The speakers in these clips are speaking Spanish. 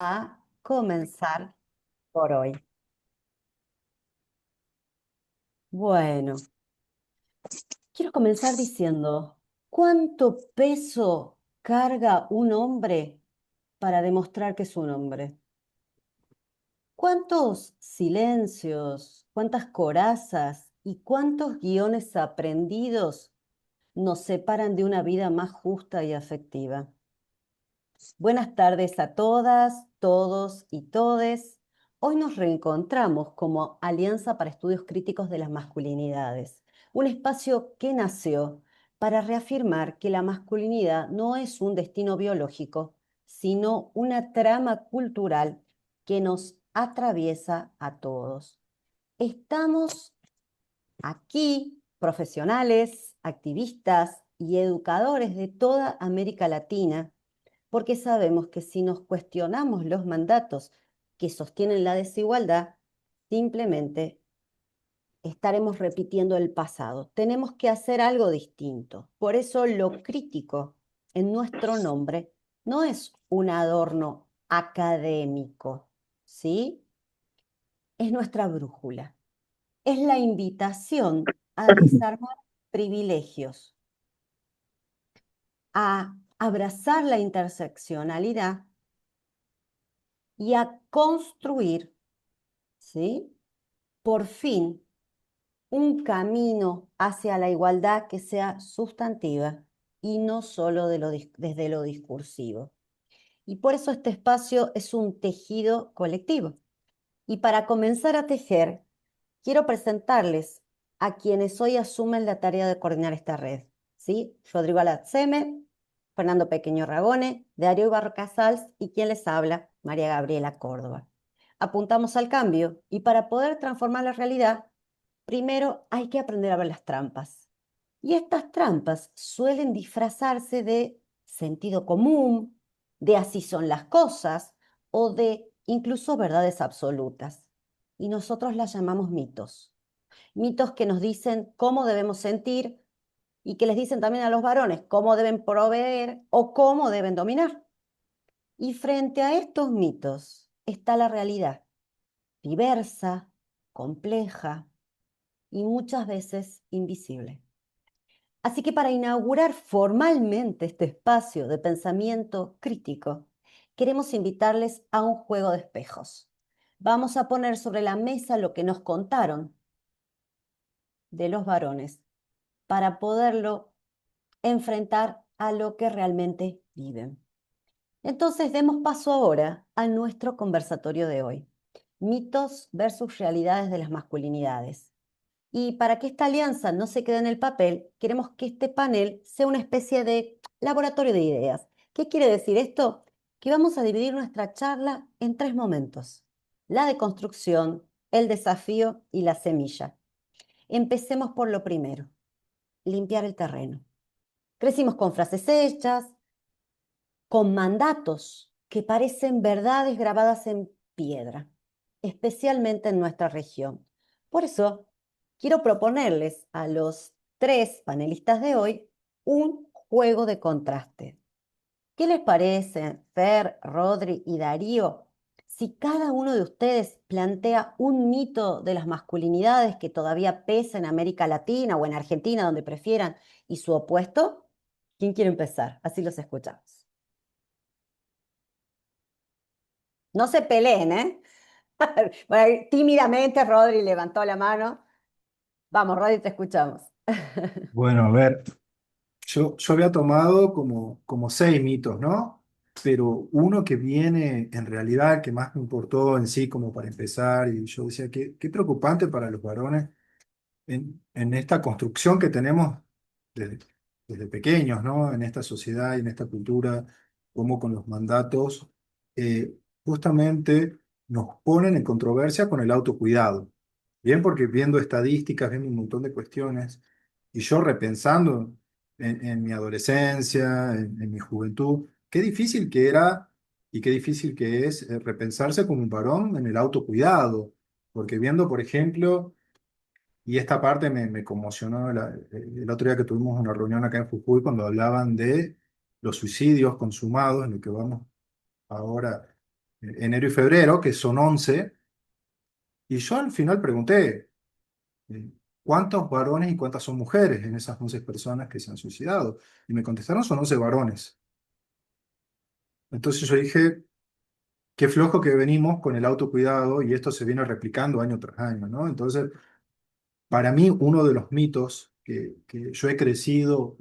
a comenzar por hoy. Bueno, quiero comenzar diciendo, ¿cuánto peso carga un hombre para demostrar que es un hombre? ¿Cuántos silencios, cuántas corazas y cuántos guiones aprendidos nos separan de una vida más justa y afectiva? Buenas tardes a todas, todos y todes. Hoy nos reencontramos como Alianza para Estudios Críticos de las Masculinidades, un espacio que nació para reafirmar que la masculinidad no es un destino biológico, sino una trama cultural que nos atraviesa a todos. Estamos aquí, profesionales, activistas y educadores de toda América Latina, porque sabemos que si nos cuestionamos los mandatos que sostienen la desigualdad, simplemente estaremos repitiendo el pasado. Tenemos que hacer algo distinto. Por eso lo crítico en nuestro nombre no es un adorno académico, ¿sí? Es nuestra brújula. Es la invitación a desarmar privilegios, a abrazar la interseccionalidad y a construir, ¿sí? Por fin, un camino hacia la igualdad que sea sustantiva y no solo desde lo discursivo. Y por eso este espacio es un tejido colectivo. Y para comenzar a tejer, quiero presentarles a quienes hoy asumen la tarea de coordinar esta red, ¿sí? Rodrigo Alatzeme, Fernando Pequeño Ragone, Darío Ibarra Casals y quien les habla, María Gabriela Córdoba. Apuntamos al cambio y para poder transformar la realidad, primero hay que aprender a ver las trampas. Y estas trampas suelen disfrazarse de sentido común, de así son las cosas o de incluso verdades absolutas. Y nosotros las llamamos mitos. Mitos que nos dicen cómo debemos sentir y que les dicen también a los varones cómo deben proveer o cómo deben dominar. Y frente a estos mitos está la realidad, diversa, compleja y muchas veces invisible. Así que para inaugurar formalmente este espacio de pensamiento crítico, queremos invitarles a un juego de espejos. Vamos a poner sobre la mesa lo que nos contaron de los varones para poderlo enfrentar a lo que realmente viven. Entonces, demos paso ahora a nuestro conversatorio de hoy. Mitos versus realidades de las masculinidades. Y para que esta alianza no se quede en el papel, queremos que este panel sea una especie de laboratorio de ideas. ¿Qué quiere decir esto? Que vamos a dividir nuestra charla en tres momentos: la deconstrucción, el desafío y la semilla. Empecemos por lo primero, limpiar el terreno. Crecimos con frases hechas, con mandatos que parecen verdades grabadas en piedra, especialmente en nuestra región. Por eso, quiero proponerles a los tres panelistas de hoy un juego de contraste. ¿Qué les parece, Fer, Rodri y Darío, si cada uno de ustedes plantea un mito de las masculinidades que todavía pesa en América Latina o en Argentina, donde prefieran, y su opuesto? ¿Quién quiere empezar? Así los escuchamos. No se peleen, ¿eh? Bueno, tímidamente Rodri levantó la mano. Vamos, Rodri, te escuchamos. Bueno, a ver, yo había tomado como seis mitos, ¿no? Pero uno que viene en realidad, que más me importó en sí como para empezar, y yo decía, qué preocupante para los varones en esta construcción que tenemos desde, desde pequeños, ¿no? En esta sociedad y en esta cultura, como con los mandatos, justamente nos ponen en controversia con el autocuidado. Bien, porque viendo estadísticas, viendo un montón de cuestiones, y yo repensando en mi adolescencia, en mi juventud, qué difícil que era y qué difícil que es repensarse como un varón en el autocuidado, porque viendo, por ejemplo, y esta parte me conmocionó el otro día que tuvimos una reunión acá en Jujuy cuando hablaban de los suicidios consumados, en lo que vamos ahora. enero y febrero, que son 11, y yo al final pregunté, ¿cuántos varones y cuántas son mujeres en esas 11 personas que se han suicidado? Y me contestaron, son 11 varones. Entonces yo dije, qué flojo que venimos con el autocuidado y esto se viene replicando año tras año, ¿no? Entonces, para mí, uno de los mitos que yo he crecido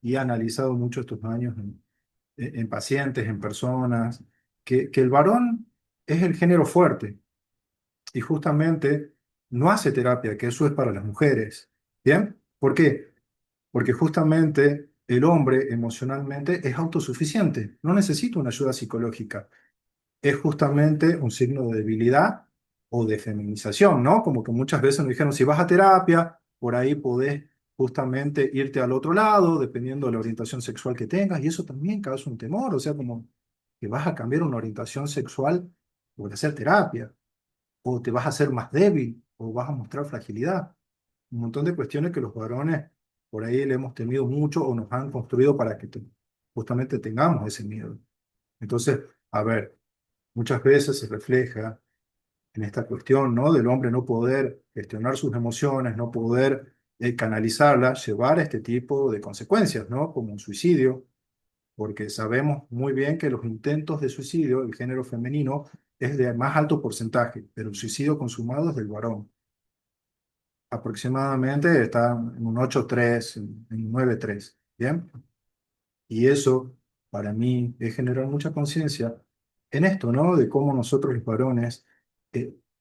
y he analizado mucho estos años en pacientes, en personas, que el varón es el género fuerte y justamente no hace terapia, que eso es para las mujeres. ¿Bien? ¿Por qué? Porque justamente el hombre emocionalmente es autosuficiente, no necesita una ayuda psicológica. Es justamente un signo de debilidad o de feminización, ¿no? Como que muchas veces nos dijeron, si vas a terapia, por ahí podés justamente irte al otro lado, dependiendo de la orientación sexual que tengas, y eso también causa un temor, o sea, como que vas a cambiar una orientación sexual por hacer terapia, o te vas a hacer más débil, o vas a mostrar fragilidad. Un montón de cuestiones que los varones por ahí le hemos temido mucho o nos han construido para que justamente tengamos ese miedo. Entonces, a ver, muchas veces se refleja en esta cuestión, ¿no? Del hombre no poder gestionar sus emociones, no poder canalizarlas, llevar a este tipo de consecuencias, ¿no? Como un suicidio, porque sabemos muy bien que los intentos de suicidio, el género femenino, es de más alto porcentaje, pero el suicidio consumado es del varón. Aproximadamente está en un 8,3, en un 9,3, ¿bien? Y eso, para mí, es generar mucha conciencia en esto, ¿no? De cómo nosotros los varones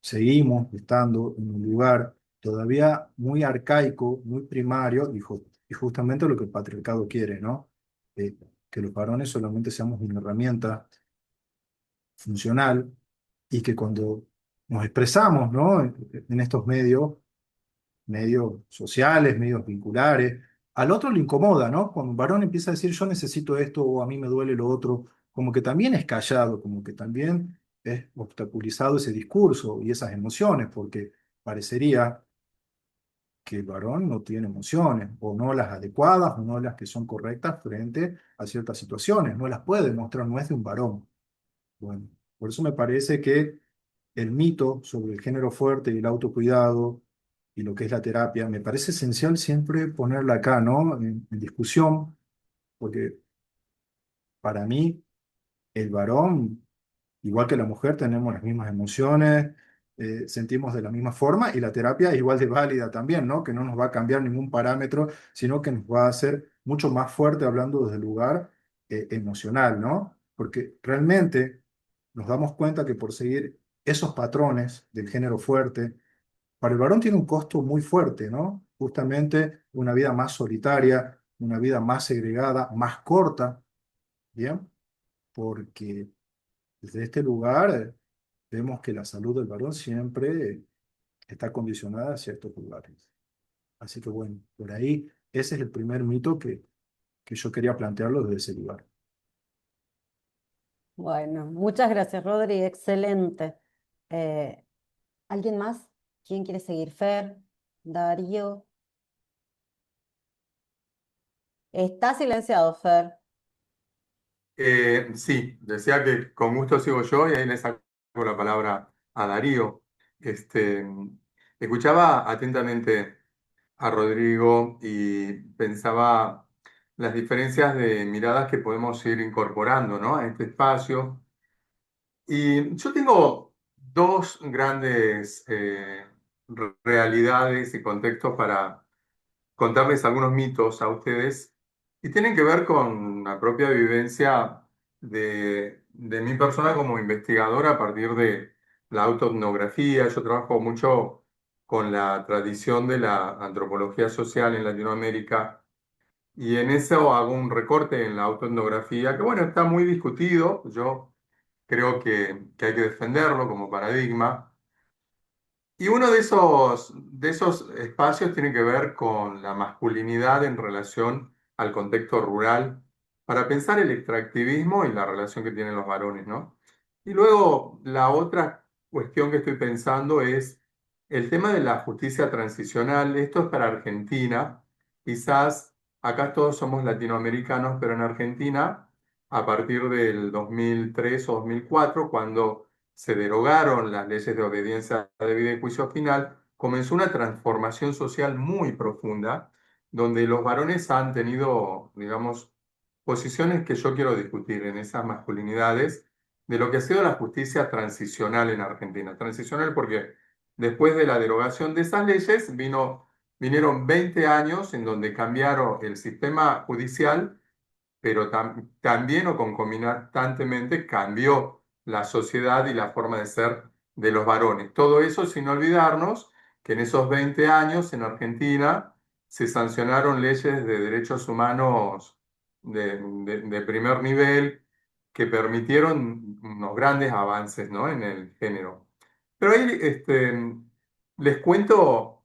seguimos estando en un lugar todavía muy arcaico, muy primario, y justamente lo que el patriarcado quiere, ¿no? Eh, que los varones solamente seamos una herramienta funcional y que cuando nos expresamos, ¿no? En estos medios sociales, medios vinculares. Al otro le incomoda, ¿no? Cuando un varón empieza a decir yo necesito esto o a mí me duele lo otro, como que también es callado, como que también es obstaculizado ese discurso y esas emociones, porque parecería que el varón no tiene emociones, o no las adecuadas, o no las que son correctas frente a ciertas situaciones, no las puede demostrar, no es de un varón. Bueno, por eso me parece que el mito sobre el género fuerte y el autocuidado y lo que es la terapia, me parece esencial siempre ponerla acá, ¿no? En discusión, porque para mí el varón, igual que la mujer, tenemos las mismas emociones, sentimos de la misma forma y la terapia es igual de válida también, ¿no? Que no nos va a cambiar ningún parámetro, sino que nos va a hacer mucho más fuerte hablando desde el lugar emocional, ¿no? Porque realmente nos damos cuenta que por seguir esos patrones del género fuerte, para el varón tiene un costo muy fuerte, ¿no? Justamente una vida más solitaria, una vida más segregada, más corta, ¿bien? Porque desde este lugar vemos que la salud del varón siempre está condicionada a ciertos lugares. Así que bueno, por ahí ese es el primer mito que yo quería plantearlo desde ese lugar. Bueno, muchas gracias, Rodri, excelente. Eh, ¿Alguien más? ¿Quién quiere seguir? Fer, Darío. Está silenciado, Fer. Sí, decía que con gusto sigo yo y ahí le saco la palabra a Darío. Este, escuchaba atentamente a Rodrigo y pensaba las diferencias de miradas que podemos ir incorporando, ¿no? A este espacio. Y yo tengo dos grandes realidades y contextos para contarles algunos mitos a ustedes y tienen que ver con la propia vivencia de mi persona como investigadora a partir de la autoetnografía. Yo trabajo mucho con la tradición de la antropología social en Latinoamérica y en eso hago un recorte en la autoetnografía que, bueno, está muy discutido. Yo creo que hay que defenderlo como paradigma. Y uno de esos espacios tiene que ver con la masculinidad en relación al contexto rural, para pensar el extractivismo y la relación que tienen los varones, ¿no? Y luego la otra cuestión que estoy pensando es el tema de la justicia transicional. Esto es para Argentina. Quizás acá todos somos latinoamericanos, pero en Argentina a partir del 2003 o 2004, cuando se derogaron las leyes de obediencia debida y juicio final, comenzó una transformación social muy profunda, donde los varones han tenido, digamos, posiciones que yo quiero discutir en esas masculinidades de lo que ha sido la justicia transicional en Argentina. Transicional porque después de la derogación de esas leyes vinieron 20 años en donde cambiaron el sistema judicial, pero también o concomitantemente cambió la sociedad y la forma de ser de los varones. Todo eso sin olvidarnos que en esos 20 años en Argentina se sancionaron leyes de derechos humanos de primer nivel que permitieron unos grandes avances, ¿no?, en el género. Pero ahí les cuento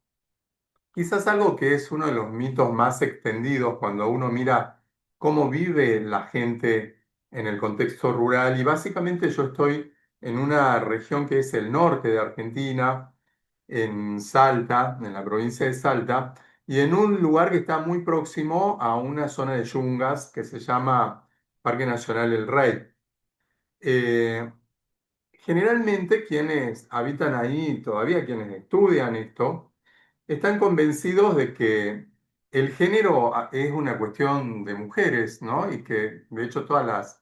quizás algo que es uno de los mitos más extendidos cuando uno mira cómo vive la gente en el contexto rural. Y básicamente yo estoy en una región que es el norte de Argentina, en Salta, en la provincia de Salta, y en un lugar que está muy próximo a una zona de yungas que se llama Parque Nacional El Rey. Eh, Generalmente quienes habitan ahí, todavía quienes estudian esto, están convencidos de que el género es una cuestión de mujeres, ¿no? Y que de hecho todas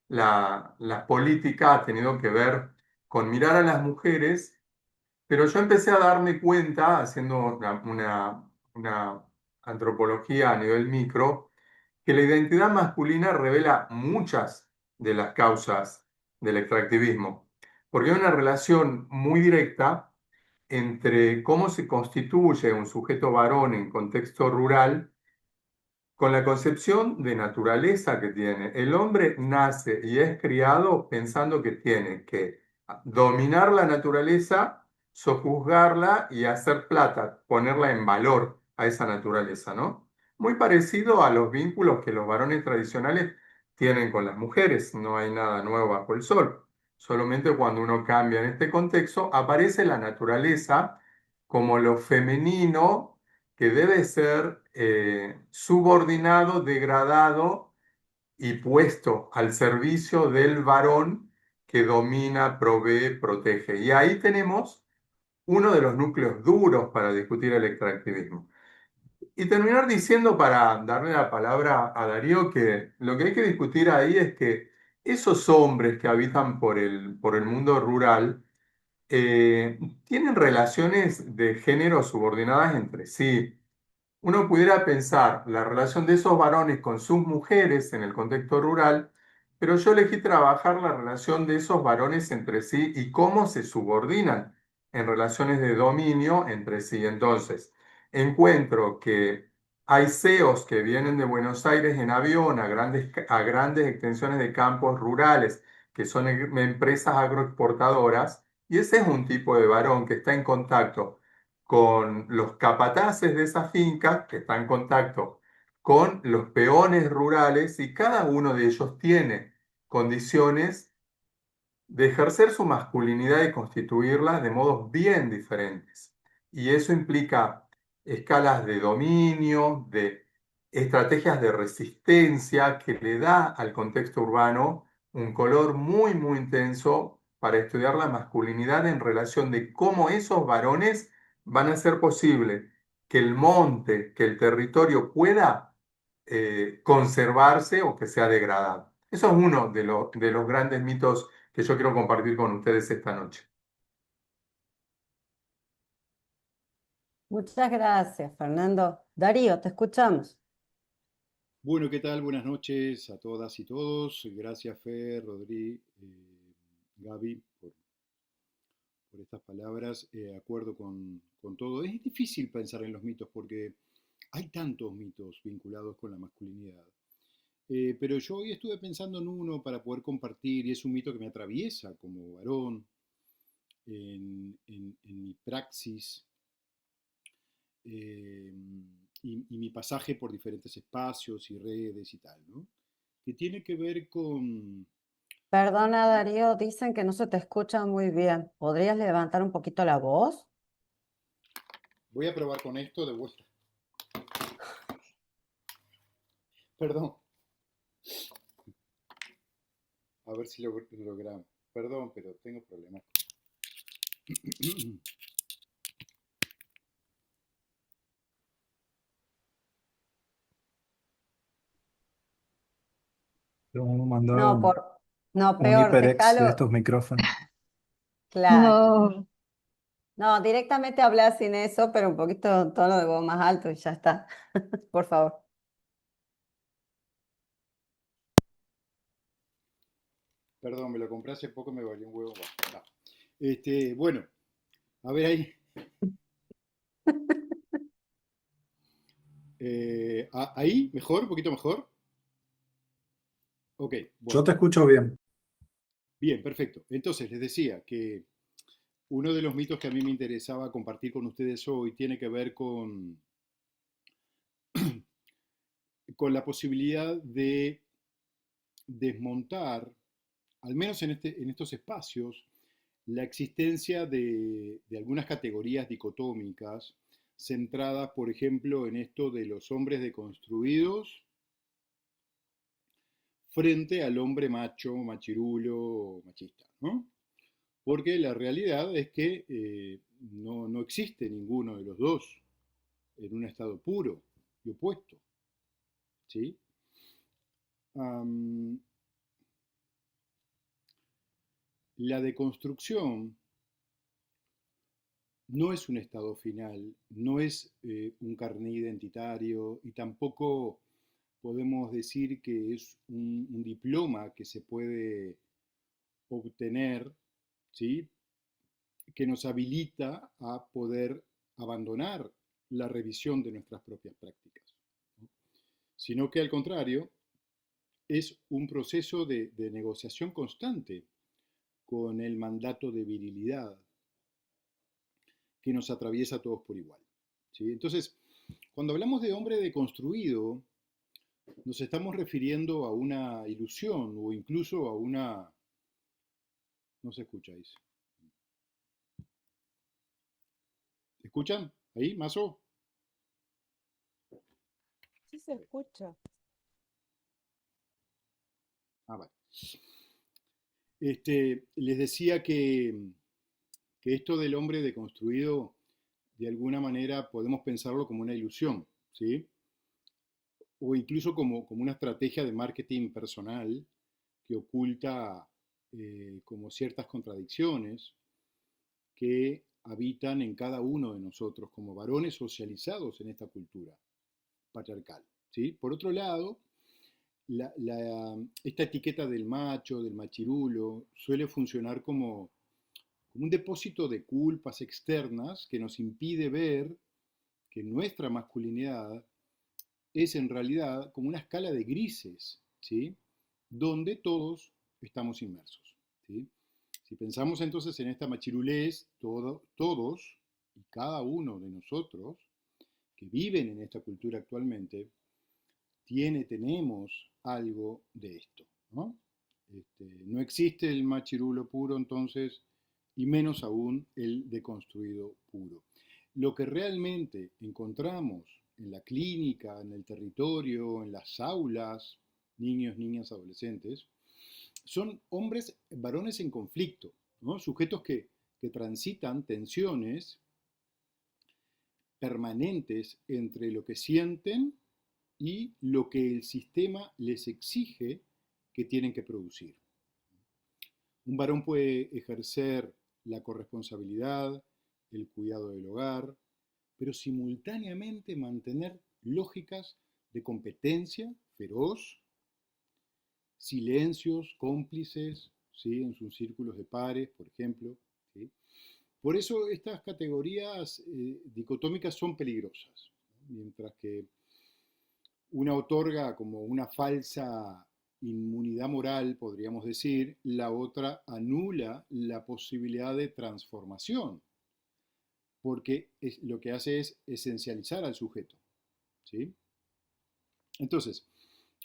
las políticas han tenido que ver con mirar a las mujeres, pero yo empecé a darme cuenta, haciendo una antropología a nivel micro, que la identidad masculina revela muchas de las causas del extractivismo, porque hay una relación muy directa entre cómo se constituye un sujeto varón en contexto rural con la concepción de naturaleza que tiene. El hombre nace y es criado pensando que tiene que dominar la naturaleza, sojuzgarla y hacer plata, ponerla en valor a esa naturaleza, ¿no? Muy parecido a los vínculos que los varones tradicionales tienen con las mujeres. No hay nada nuevo bajo el sol. Solamente cuando uno cambia en este contexto, aparece la naturaleza como lo femenino que debe ser subordinado, degradado y puesto al servicio del varón que domina, provee, protege. Y ahí tenemos uno de los núcleos duros para discutir el extractivismo. Y terminar diciendo, para darle la palabra a Darío, que lo que hay que discutir ahí es que esos hombres que habitan por el mundo rural tienen relaciones de género subordinadas entre sí. Uno pudiera pensar la relación de esos varones con sus mujeres en el contexto rural, pero yo elegí trabajar la relación de esos varones entre sí y cómo se subordinan en relaciones de dominio entre sí. Entonces, encuentro que hay CEOs que vienen de Buenos Aires en avión a grandes extensiones de campos rurales, que son empresas agroexportadoras, y ese es un tipo de varón que está en contacto con los capataces de esa finca, que está en contacto con los peones rurales, y cada uno de ellos tiene condiciones de ejercer su masculinidad y constituirla de modos bien diferentes. Y eso implica escalas de dominio, de estrategias de resistencia que le da al contexto urbano un color muy, muy intenso para estudiar la masculinidad en relación de cómo esos varones van a hacer posible que el monte, que el territorio pueda conservarse o que sea degradado. Eso es uno de los grandes mitos que yo quiero compartir con ustedes esta noche. Muchas gracias, Fernando. Darío, te escuchamos. Bueno, ¿qué tal? Buenas noches a todas y todos. Gracias, Fer, Rodri, Gaby, por estas palabras. Acuerdo con todo. Es difícil pensar en los mitos porque hay tantos mitos vinculados con la masculinidad. Pero yo hoy estuve pensando en uno para poder compartir y es un mito que me atraviesa como varón en mi praxis eh, y mi pasaje por diferentes espacios y redes y tal, ¿no? Que tiene que ver con... Perdona, Darío, dicen que no se te escucha muy bien. ¿Podrías levantar un poquito la voz? Voy a probar con esto de vuelta. Perdón. A ver si lo logramos. Perdón, pero tengo problemas. Tengo mandado No, no, un peor, HyperX de déjalo, estos micrófonos. claro. No, No, directamente hablar sin eso, pero un poquito tono de voz más alto y ya está. Por favor. Perdón, me lo compré hace poco y me valió un huevo. Va. Bueno, a ver ahí. Ahí, mejor, un poquito mejor. Ok, Yo bueno. te escucho bien. Bien, perfecto. Entonces, les decía que uno de los mitos que a mí me interesaba compartir con ustedes hoy tiene que ver con la posibilidad de desmontar, al menos en estos espacios, la existencia de algunas categorías dicotómicas centradas, por ejemplo, en esto de los hombres deconstruidos frente al hombre macho, machirulo, machista, ¿no? Porque la realidad es que no existe ninguno de los dos en un estado puro y opuesto, ¿sí? Am, la deconstrucción no es un estado final, no es un carné identitario y tampoco podemos decir que es un diploma que se puede obtener, ¿sí? Que nos habilita a poder abandonar la revisión de nuestras propias prácticas, ¿no? Sino que al contrario, es un proceso de negociación constante con el mandato de virilidad que nos atraviesa a todos por igual, ¿sí? Entonces, cuando hablamos de hombre deconstruido, nos estamos refiriendo a una ilusión o incluso a una... No se escucha ahí. ¿Escuchan? ¿Ahí, Mazo? sí se escucha. Ah, vale. Les decía que esto del hombre deconstruido, de alguna manera podemos pensarlo como una ilusión, ¿sí? O incluso como una estrategia de marketing personal que oculta como ciertas contradicciones que habitan en cada uno de nosotros como varones socializados en esta cultura patriarcal, ¿sí? Por otro lado, esta etiqueta del macho, del machirulo, suele funcionar como un depósito de culpas externas que nos impide ver que nuestra masculinidad es en realidad como una escala de grises, ¿sí? Donde todos estamos inmersos, ¿sí? Si pensamos entonces en esta machirulez, todos y cada uno de nosotros que viven en esta cultura actualmente, tenemos algo de esto, ¿no? No existe el machirulo puro entonces, y menos aún el deconstruido puro. Lo que realmente encontramos en la clínica, en el territorio, en las aulas, niños, niñas, adolescentes, son hombres, varones en conflicto, ¿no? Sujetos que transitan tensiones permanentes entre lo que sienten y lo que el sistema les exige que tienen que producir. Un varón puede ejercer la corresponsabilidad, el cuidado del hogar, pero simultáneamente mantener lógicas de competencia feroz, silencios cómplices, ¿sí? En sus círculos de pares, por ejemplo, ¿sí? Por eso estas categorías dicotómicas son peligrosas, ¿no? Mientras que una otorga como una falsa inmunidad moral, podríamos decir, la otra anula la posibilidad de transformación, porque lo que hace es esencializar al sujeto, ¿sí? Entonces,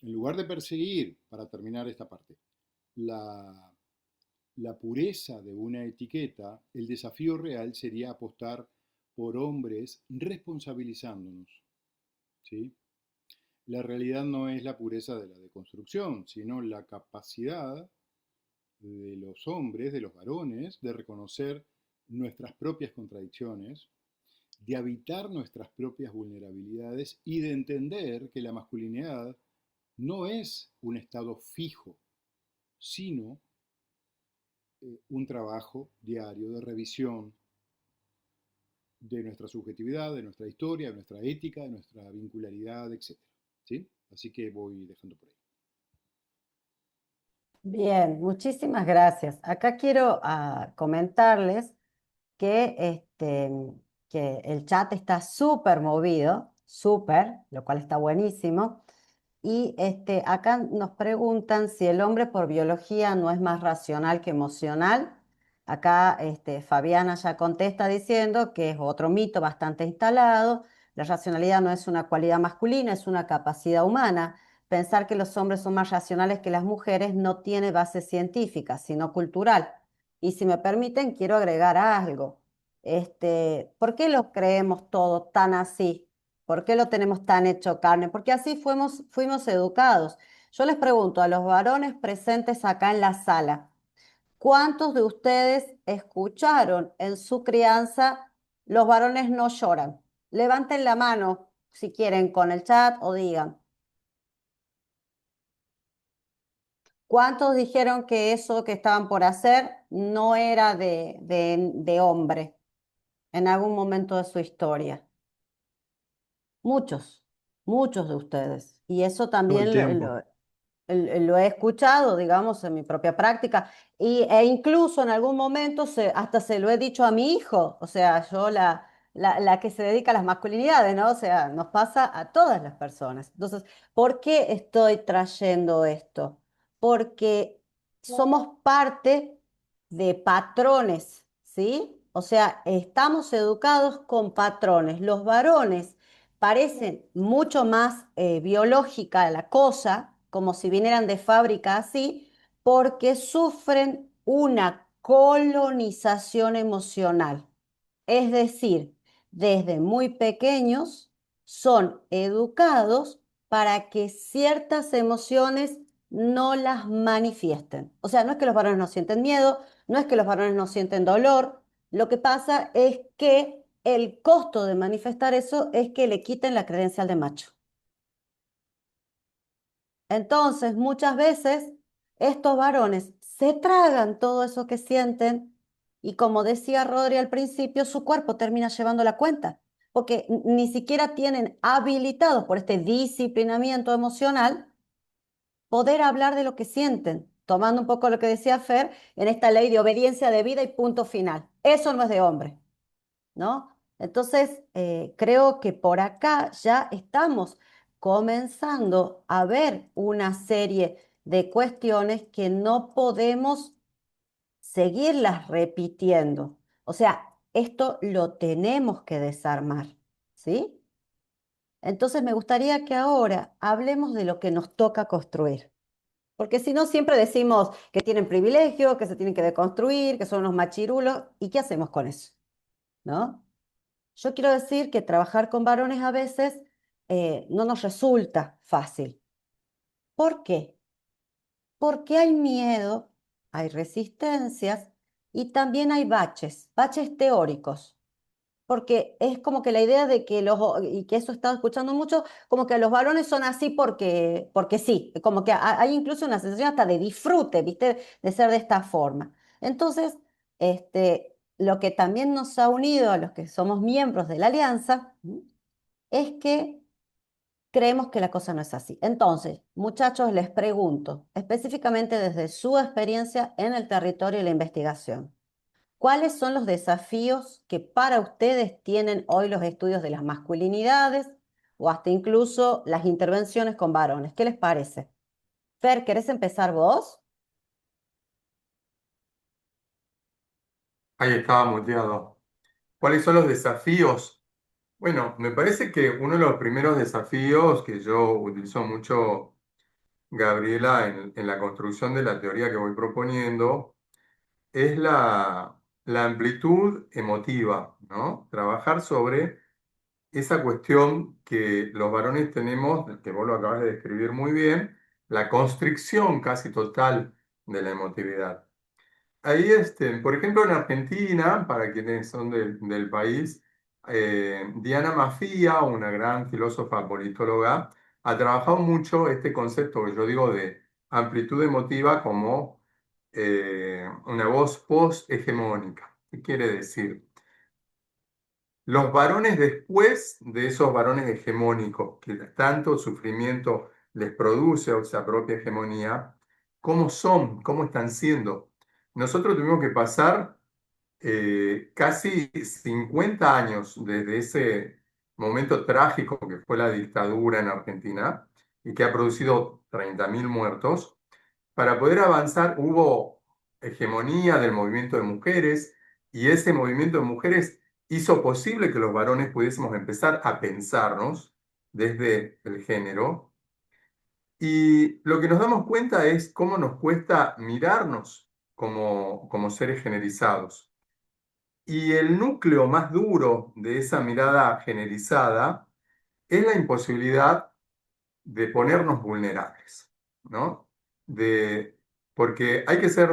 en lugar de perseguir, para terminar esta parte, la, la pureza de una etiqueta, el desafío real sería apostar por hombres responsabilizándonos, ¿sí? La realidad no es la pureza de la deconstrucción, sino la capacidad de los hombres, de los varones, de reconocer nuestras propias contradicciones, de habitar nuestras propias vulnerabilidades y de entender que la masculinidad no es un estado fijo, sino un trabajo diario de revisión de nuestra subjetividad, de nuestra historia, de nuestra ética, de nuestra vincularidad, etc. ¿Sí? Así que voy dejando por ahí. Bien, muchísimas gracias. Acá quiero comentarles que, que el chat está súper movido, súper, lo cual está buenísimo. Y acá nos preguntan si el hombre por biología no es más racional que emocional. Acá Fabiana ya contesta diciendo que es otro mito bastante instalado. La racionalidad no es una cualidad masculina, es una capacidad humana. Pensar que los hombres son más racionales que las mujeres no tiene base científica, sino cultural. Y si me permiten, quiero agregar algo. ¿Por qué lo creemos todo tan así? ¿Por qué lo tenemos tan hecho carne? Porque así fuimos educados. Yo les pregunto a los varones presentes acá en la sala, ¿cuántos de ustedes escucharon en su crianza los varones no lloran? Levanten la mano si quieren con el chat o digan. ¿Cuántos dijeron que eso que estaban por hacer no era de hombre en algún momento de su historia? Muchos, muchos de ustedes. Y eso Todo el también tiempo. lo he escuchado, digamos, en mi propia práctica. E incluso en algún momento hasta se lo he dicho a mi hijo, o sea, yo la que se dedica a las masculinidades, ¿no? O sea, nos pasa a todas las personas. Entonces, ¿por qué estoy trayendo esto? Porque somos parte de patrones, ¿sí? O sea, estamos educados con patrones. Los varones parecen mucho más biológica la cosa, como si vinieran de fábrica así, porque sufren una colonización emocional. Es decir, desde muy pequeños son educados para que ciertas emociones no las manifiesten. O sea, no es que los varones no sienten miedo, no es que los varones no sienten dolor, lo que pasa es que el costo de manifestar eso es que le quiten la credencial de macho. Entonces, muchas veces estos varones se tragan todo eso que sienten y como decía Rodri al principio, su cuerpo termina llevando la cuenta, porque ni siquiera tienen habilitados por este disciplinamiento emocional poder hablar de lo que sienten, tomando un poco lo que decía Fer en esta ley de obediencia debida y punto final. Eso no es de hombre, ¿no? Entonces, creo que por acá ya estamos comenzando a ver una serie de cuestiones que no podemos seguirlas repitiendo. O sea, esto lo tenemos que desarmar, ¿sí? Entonces, me gustaría que ahora hablemos de lo que nos toca construir. Porque si no, siempre decimos que tienen privilegios, que se tienen que deconstruir, que son unos machirulos. ¿Y qué hacemos con eso? ¿No? Yo quiero decir que trabajar con varones a veces no nos resulta fácil. ¿Por qué? Porque hay miedo, hay resistencias y también hay baches, baches teóricos. Porque es como que la idea de que y que eso he estado escuchando mucho, como que los varones son así porque sí, como que hay incluso una sensación hasta de disfrute, ¿viste? De ser de esta forma. Entonces, lo que también nos ha unido a los que somos miembros de la alianza, es que creemos que la cosa no es así. Entonces, muchachos, les pregunto, específicamente desde su experiencia en el territorio y la investigación. ¿Cuáles son los desafíos que para ustedes tienen hoy los estudios de las masculinidades o hasta incluso las intervenciones con varones? ¿Qué les parece? Fer, ¿querés empezar vos? Ahí estaba muteado. ¿Cuáles son los desafíos? Bueno, me parece que uno de los primeros desafíos que yo utilizo mucho, Gabriela, en la construcción de la teoría que voy proponiendo, es la amplitud emotiva, ¿no? Trabajar sobre esa cuestión que los varones tenemos, que vos lo acabas de describir muy bien, la constricción casi total de la emotividad. por ejemplo, en Argentina, para quienes son del país, Diana Mafia, una gran filósofa politóloga, ha trabajado mucho este concepto que yo digo de amplitud emotiva como una voz post-hegemónica. ¿Qué quiere decir? Los varones después de esos varones hegemónicos, que tanto sufrimiento les produce a esa propia hegemonía, ¿cómo son? ¿Cómo están siendo? Nosotros tuvimos que pasar casi 50 años desde ese momento trágico que fue la dictadura en Argentina y que ha producido 30.000 muertos. Para poder avanzar hubo hegemonía del movimiento de mujeres y ese movimiento de mujeres hizo posible que los varones pudiésemos empezar a pensarnos desde el género. Y lo que nos damos cuenta es cómo nos cuesta mirarnos como seres generizados. Y el núcleo más duro de esa mirada generalizada es la imposibilidad de ponernos vulnerables, ¿no? Porque hay que ser,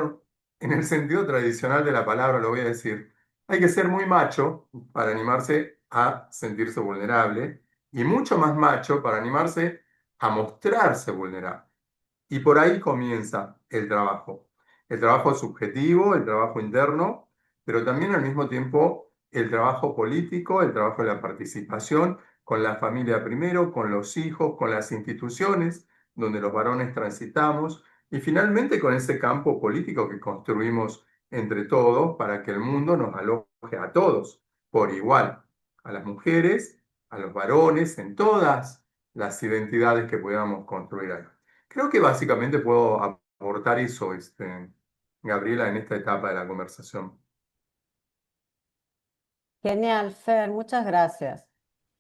en el sentido tradicional de la palabra, lo voy a decir, hay que ser muy macho para animarse a sentirse vulnerable y mucho más macho para animarse a mostrarse vulnerable. Y por ahí comienza el trabajo. El trabajo subjetivo, el trabajo interno, pero también al mismo tiempo el trabajo político, el trabajo de la participación con la familia primero, con los hijos, con las instituciones donde los varones transitamos y finalmente con ese campo político que construimos entre todos para que el mundo nos aloje a todos por igual, a las mujeres, a los varones, en todas las identidades que podamos construir ahí. Creo que básicamente puedo aportar eso, Gabriela, en esta etapa de la conversación. Genial, Fer, muchas gracias.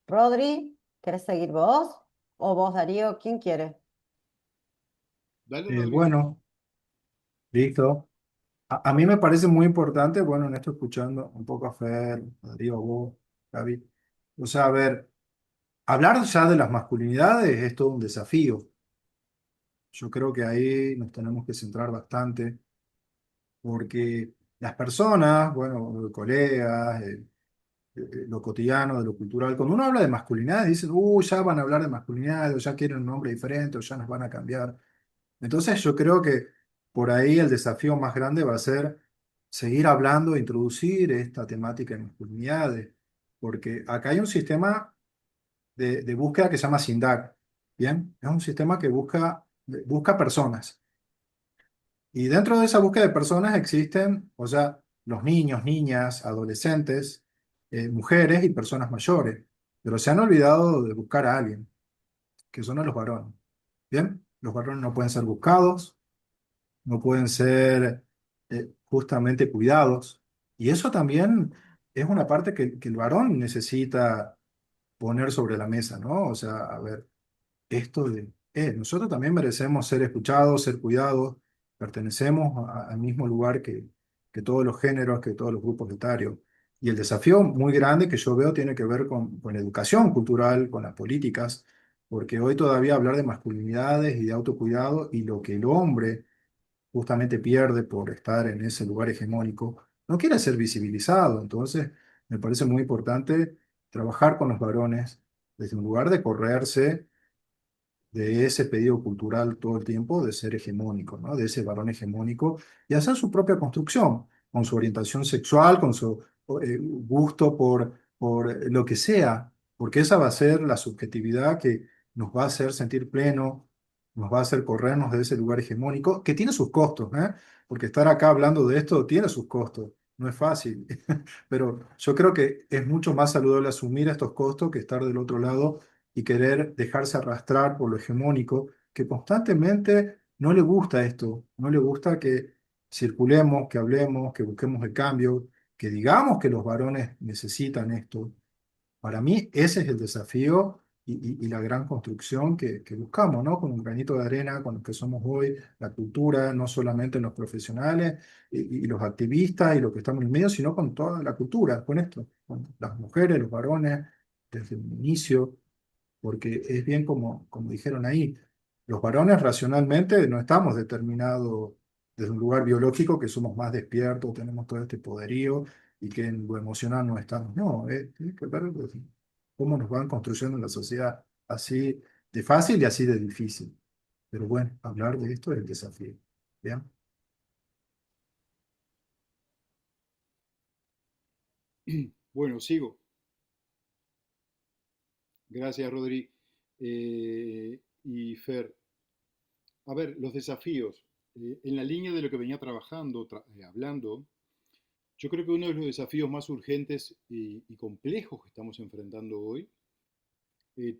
Rodri, ¿querés seguir vos? ¿O vos, Darío? ¿Quién quiere? Dale, Rodrigo. Bueno, listo. A mí me parece muy importante, bueno, en esto escuchando un poco a Fer, a Darío, a vos, Gaby. O sea, a ver, hablar ya de las masculinidades es todo un desafío. Yo creo que ahí nos tenemos que centrar bastante, porque las personas, bueno, colegas, lo cotidiano, de lo cultural, cuando uno habla de masculinidades, dicen, ya van a hablar de masculinidades, o ya quieren un nombre diferente, o ya nos van a cambiar. Entonces yo creo que por ahí el desafío más grande va a ser seguir hablando e introducir esta temática de masculinidades, porque acá hay un sistema de búsqueda que se llama SINDAC, ¿bien? Es un sistema que busca personas. Y dentro de esa búsqueda de personas existen, o sea, los niños, niñas, adolescentes, mujeres y personas mayores, pero se han olvidado de buscar a alguien, que son a los varones, ¿bien? Los varones no pueden ser buscados, no pueden ser justamente cuidados. Y eso también es una parte que el varón necesita poner sobre la mesa, ¿no? O sea, a ver, esto de, nosotros también merecemos ser escuchados, ser cuidados, pertenecemos al mismo lugar que todos los géneros, que todos los grupos etarios. Y el desafío muy grande que yo veo tiene que ver con la educación cultural, con las políticas, porque hoy todavía hablar de masculinidades y de autocuidado y lo que el hombre justamente pierde por estar en ese lugar hegemónico, no quiere ser visibilizado. Entonces, me parece muy importante trabajar con los varones desde un lugar de correrse de ese pedido cultural todo el tiempo de ser hegemónico, ¿no? De ese varón hegemónico y hacer su propia construcción, con su orientación sexual, con su gusto por lo que sea, porque esa va a ser la subjetividad que nos va a hacer sentir pleno, nos va a hacer corrernos de ese lugar hegemónico, que tiene sus costos, ¿eh? Porque estar acá hablando de esto tiene sus costos, no es fácil, pero yo creo que es mucho más saludable asumir estos costos que estar del otro lado y querer dejarse arrastrar por lo hegemónico, que constantemente no le gusta esto, no le gusta que circulemos, que hablemos, que busquemos el cambio, que digamos que los varones necesitan esto. Para mí ese es el desafío y la gran construcción que buscamos, ¿no? Con un granito de arena, con lo que somos hoy, la cultura, no solamente los profesionales y los activistas y los que estamos en el medio, sino con toda la cultura, con esto, con las mujeres, los varones, desde el inicio porque es bien como dijeron ahí, los varones racionalmente no estamos determinados desde un lugar biológico que somos más despiertos, tenemos todo este poderío y que en lo emocional no estamos. No, tiene que ver con cómo nos van construyendo la sociedad así de fácil y así de difícil. Pero bueno, hablar de esto es el desafío. ¿Bien? Bueno, sigo. Gracias, Rodri. Y Fer, a ver, los desafíos. En la línea de lo que venía trabajando, hablando, yo creo que uno de los desafíos más urgentes y complejos que estamos enfrentando hoy,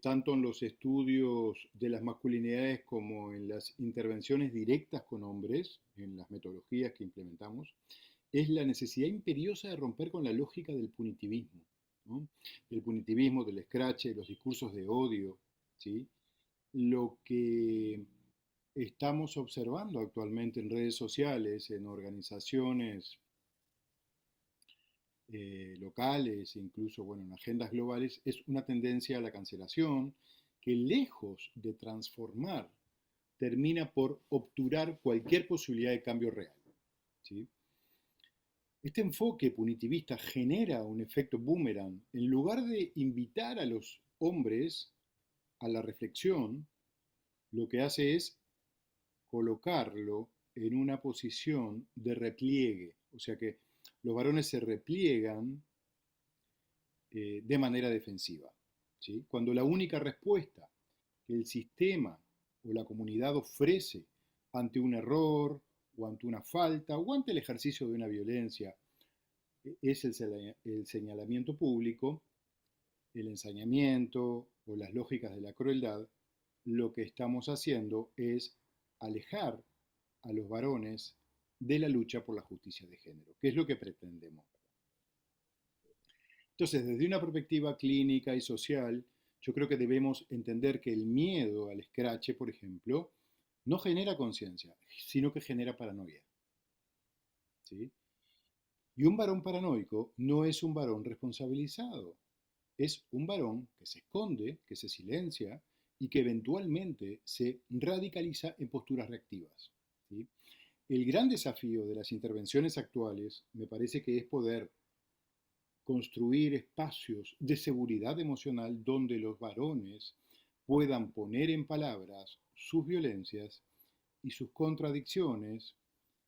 tanto en los estudios de las masculinidades como en las intervenciones directas con hombres, en las metodologías que implementamos, es la necesidad imperiosa de romper con la lógica del punitivismo, ¿no? Del punitivismo, del escrache, de los discursos de odio, ¿sí? Lo que estamos observando actualmente en redes sociales, en organizaciones locales, incluso bueno, en agendas globales, es una tendencia a la cancelación que lejos de transformar, termina por obturar cualquier posibilidad de cambio real, ¿sí? Este enfoque punitivista genera un efecto boomerang. En lugar de invitar a los hombres a la reflexión, lo que hace es colocarlo en una posición de repliegue. O sea que los varones se repliegan de manera defensiva, ¿sí? Cuando la única respuesta que el sistema o la comunidad ofrece ante un error o ante una falta o ante el ejercicio de una violencia es el señalamiento público, el ensañamiento o las lógicas de la crueldad, lo que estamos haciendo es alejar a los varones de la lucha por la justicia de género, que es lo que pretendemos. Entonces, desde una perspectiva clínica y social, yo creo que debemos entender que el miedo al escrache, por ejemplo, no genera conciencia, sino que genera paranoia, ¿sí? Y un varón paranoico no es un varón responsabilizado, es un varón que se esconde, que se silencia y que eventualmente se radicaliza en posturas reactivas, ¿sí? El gran desafío de las intervenciones actuales me parece que es poder construir espacios de seguridad emocional donde los varones puedan poner en palabras sus violencias y sus contradicciones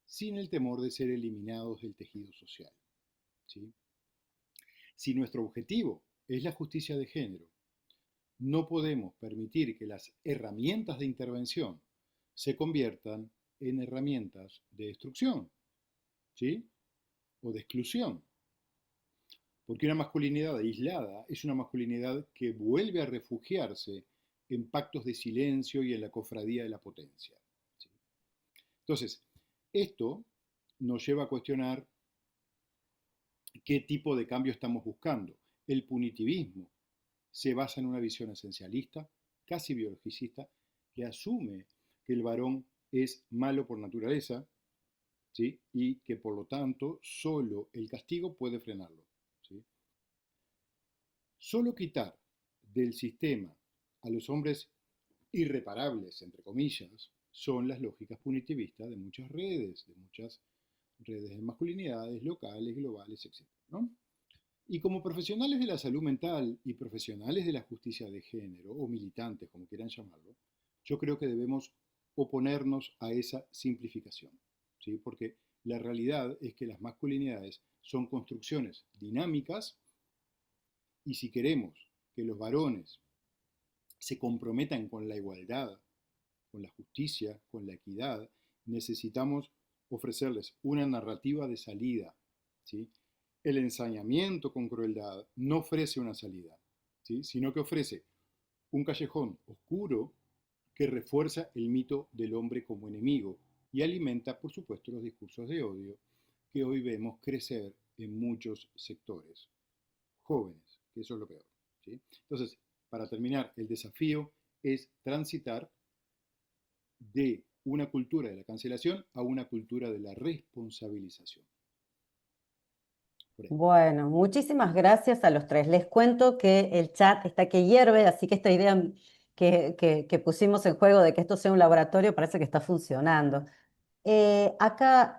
sin el temor de ser eliminados del tejido social, ¿sí? Si nuestro objetivo es la justicia de género, no podemos permitir que las herramientas de intervención se conviertan en herramientas de destrucción, ¿sí? O de exclusión. Porque una masculinidad aislada es una masculinidad que vuelve a refugiarse en pactos de silencio y en la cofradía de la potencia, ¿sí? Entonces, esto nos lleva a cuestionar qué tipo de cambio estamos buscando. El punitivismo se basa en una visión esencialista, casi biologicista, que asume que el varón es malo por naturaleza, ¿sí? Y que por lo tanto solo el castigo puede frenarlo, ¿sí? Solo quitar del sistema a los hombres irreparables, entre comillas, son las lógicas punitivistas de muchas redes de masculinidades locales, globales, etc., ¿no? Y como profesionales de la salud mental y profesionales de la justicia de género, o militantes, como quieran llamarlo, yo creo que debemos oponernos a esa simplificación, ¿sí? Porque la realidad es que las masculinidades son construcciones dinámicas y si queremos que los varones se comprometan con la igualdad, con la justicia, con la equidad, necesitamos ofrecerles una narrativa de salida, ¿sí? El ensañamiento con crueldad no ofrece una salida, ¿sí? Sino que ofrece un callejón oscuro que refuerza el mito del hombre como enemigo y alimenta, por supuesto, los discursos de odio que hoy vemos crecer en muchos sectores jóvenes, que eso es lo peor, ¿sí? Entonces, para terminar, el desafío es transitar de una cultura de la cancelación a una cultura de la responsabilización. Bueno, muchísimas gracias a los tres. Les cuento que el chat está que hierve, así que esta idea que pusimos en juego de que esto sea un laboratorio parece que está funcionando. Acá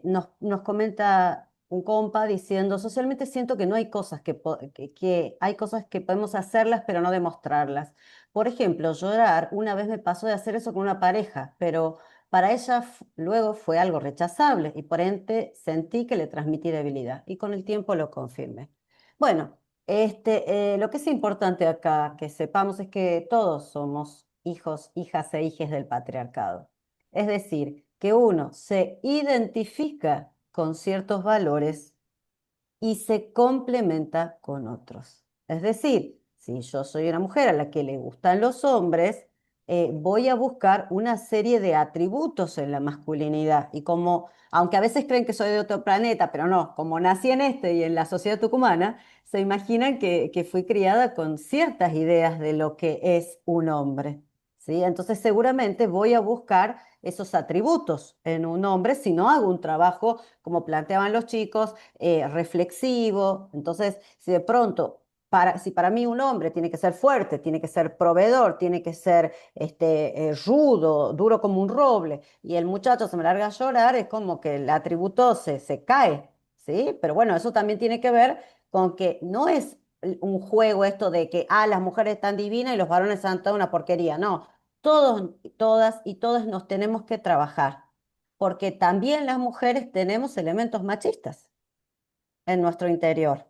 nos comenta un compa diciendo, socialmente siento que no hay cosas que hay cosas que podemos hacerlas pero no demostrarlas. Por ejemplo, llorar, una vez me pasó de hacer eso con una pareja, pero para ella luego fue algo rechazable y por ende sentí que le transmití debilidad y con el tiempo lo confirmé. Bueno, lo que es importante acá que sepamos es que todos somos hijos, hijas e hijes del patriarcado. Es decir, que uno se identifica con ciertos valores y se complementa con otros. Es decir, si yo soy una mujer a la que le gustan los hombres, voy a buscar una serie de atributos en la masculinidad. Y como, aunque a veces creen que soy de otro planeta, pero no, como nací en este y en la sociedad tucumana, se imaginan que fui criada con ciertas ideas de lo que es un hombre. ¿Sí? Entonces seguramente voy a buscar esos atributos en un hombre si no hago un trabajo, como planteaban los chicos, reflexivo. Entonces, si de pronto, si para mí un hombre tiene que ser fuerte, tiene que ser proveedor, tiene que ser rudo, duro como un roble, y el muchacho se me larga a llorar, es como que el atributo se cae, ¿sí? Pero bueno, eso también tiene que ver con que no es un juego esto de que, las mujeres están divinas y los varones son toda una porquería. No, todos, todas y todos nos tenemos que trabajar, porque también las mujeres tenemos elementos machistas en nuestro interior,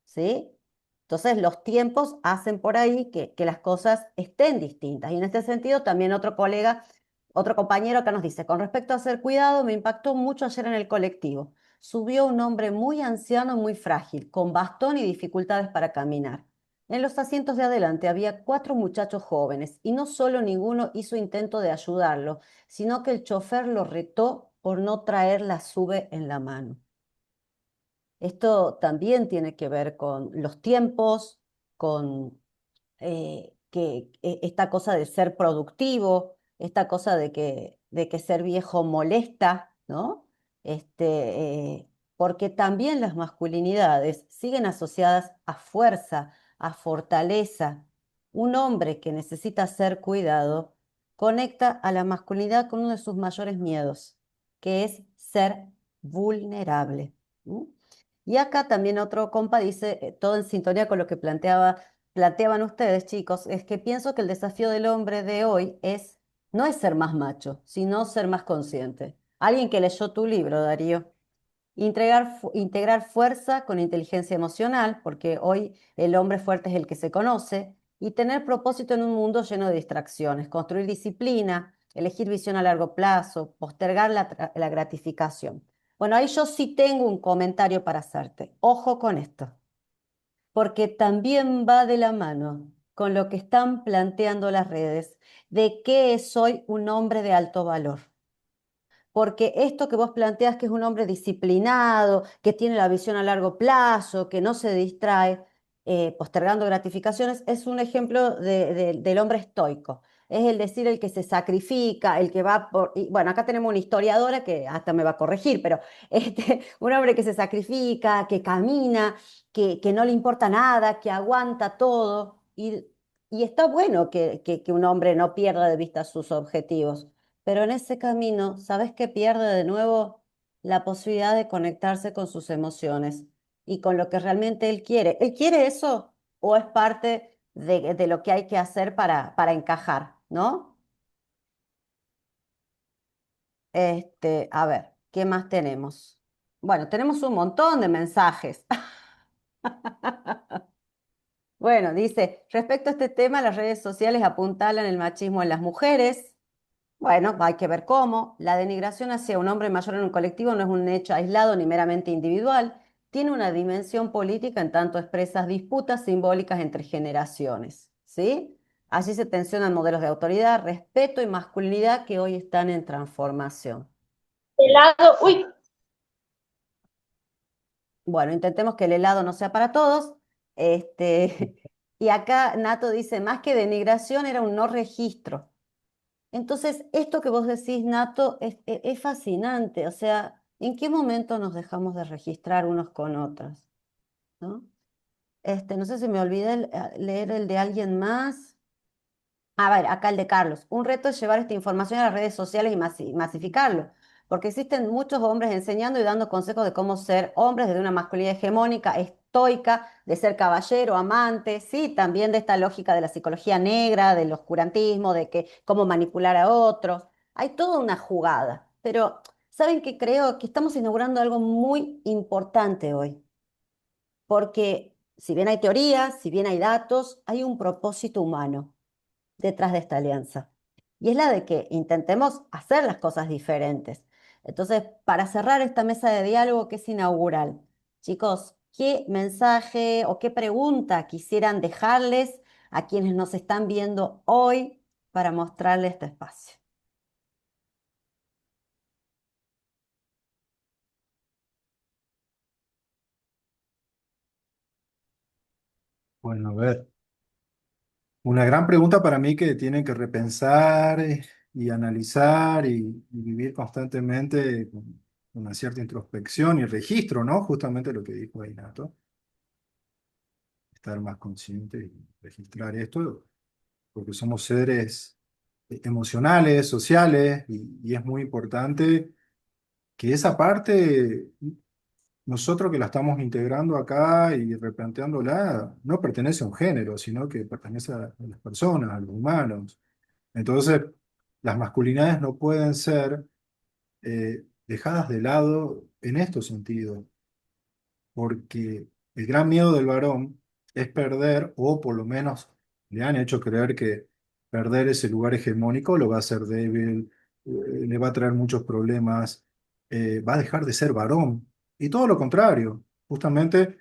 ¿sí? Entonces los tiempos hacen por ahí que las cosas estén distintas. Y en este sentido también otro colega, otro compañero acá nos dice, con respecto a hacer cuidado, me impactó mucho ayer en el colectivo. Subió un hombre muy anciano, muy frágil, con bastón y dificultades para caminar. En los asientos de adelante había 4 muchachos jóvenes y no solo ninguno hizo intento de ayudarlo, sino que el chofer lo retó por no traer la sube en la mano. Esto también tiene que ver con los tiempos, con esta cosa de ser productivo, esta cosa de que ser viejo molesta, ¿no? Porque también las masculinidades siguen asociadas a fuerza, a fortaleza. Un hombre que necesita ser cuidado conecta a la masculinidad con uno de sus mayores miedos, que es ser vulnerable. ¿Mm? Y acá también otro compa dice, todo en sintonía con lo que planteaban ustedes, chicos, es que pienso que el desafío del hombre de hoy no es ser más macho, sino ser más consciente. Alguien que leyó tu libro, Darío. Integrar fuerza con inteligencia emocional, porque hoy el hombre fuerte es el que se conoce, y tener propósito en un mundo lleno de distracciones, construir disciplina, elegir visión a largo plazo, postergar la gratificación. Bueno, ahí yo sí tengo un comentario para hacerte. Ojo con esto, porque también va de la mano con lo que están planteando las redes de que soy un hombre de alto valor. Porque esto que vos planteas que es un hombre disciplinado, que tiene la visión a largo plazo, que no se distrae, postergando gratificaciones, es un ejemplo del hombre estoico. Es el decir, el que se sacrifica, el que va por... Y bueno, acá tenemos una historiadora que hasta me va a corregir, pero un hombre que se sacrifica, que camina, que no le importa nada, que aguanta todo. Y está bueno que un hombre no pierda de vista sus objetivos, pero en ese camino, ¿sabes qué pierde de nuevo? La posibilidad de conectarse con sus emociones y con lo que realmente él quiere. ¿Él quiere eso o es parte de lo que hay que hacer para encajar, ¿no? A ver, ¿qué más tenemos? Bueno, tenemos un montón de mensajes. Bueno, dice, respecto a este tema, las redes sociales apuntalan el machismo en las mujeres. Bueno, hay que ver cómo. La denigración hacia un hombre mayor en un colectivo no es un hecho aislado ni meramente individual. Tiene una dimensión política en tanto expresas disputas simbólicas entre generaciones. ¿Sí? Allí se tensionan modelos de autoridad, respeto y masculinidad que hoy están en transformación. Helado, uy, Bueno, intentemos que el helado no sea para todos. Y acá Nato dice, más que denigración era un no registro. Entonces, esto que vos decís, Nato, es fascinante. O sea, ¿en qué momento nos dejamos de registrar unos con otros? ¿No? No sé si me olvidé leer el de alguien más. A ver, acá el de Carlos. Un reto es llevar esta información a las redes sociales y masificarlo, porque existen muchos hombres enseñando y dando consejos de cómo ser hombres desde una masculinidad hegemónica, estoica, de ser caballero, amante, sí, también de esta lógica de la psicología negra, del oscurantismo, de que cómo manipular a otros. Hay toda una jugada, pero ¿saben qué? Creo que estamos inaugurando algo muy importante hoy, porque si bien hay teorías, si bien hay datos, hay un propósito humano detrás de esta alianza. Y es la de que intentemos hacer las cosas diferentes. Entonces, para cerrar esta mesa de diálogo que es inaugural, chicos, ¿qué mensaje o qué pregunta quisieran dejarles a quienes nos están viendo hoy para mostrarles este espacio? Bueno, a ver, una gran pregunta para mí que tienen que repensar y analizar y vivir constantemente con una cierta introspección y registro, ¿no? Justamente lo que dijo Einato, estar más consciente y registrar esto, porque somos seres emocionales, sociales, y es muy importante que esa parte, nosotros que la estamos integrando acá y replanteándola, no pertenece a un género, sino que pertenece a las personas, a los humanos. Entonces, las masculinidades no pueden ser dejadas de lado en estos sentidos, porque el gran miedo del varón es perder, o por lo menos le han hecho creer que perder ese lugar hegemónico lo va a hacer débil, le va a traer muchos problemas, va a dejar de ser varón. Y todo lo contrario, justamente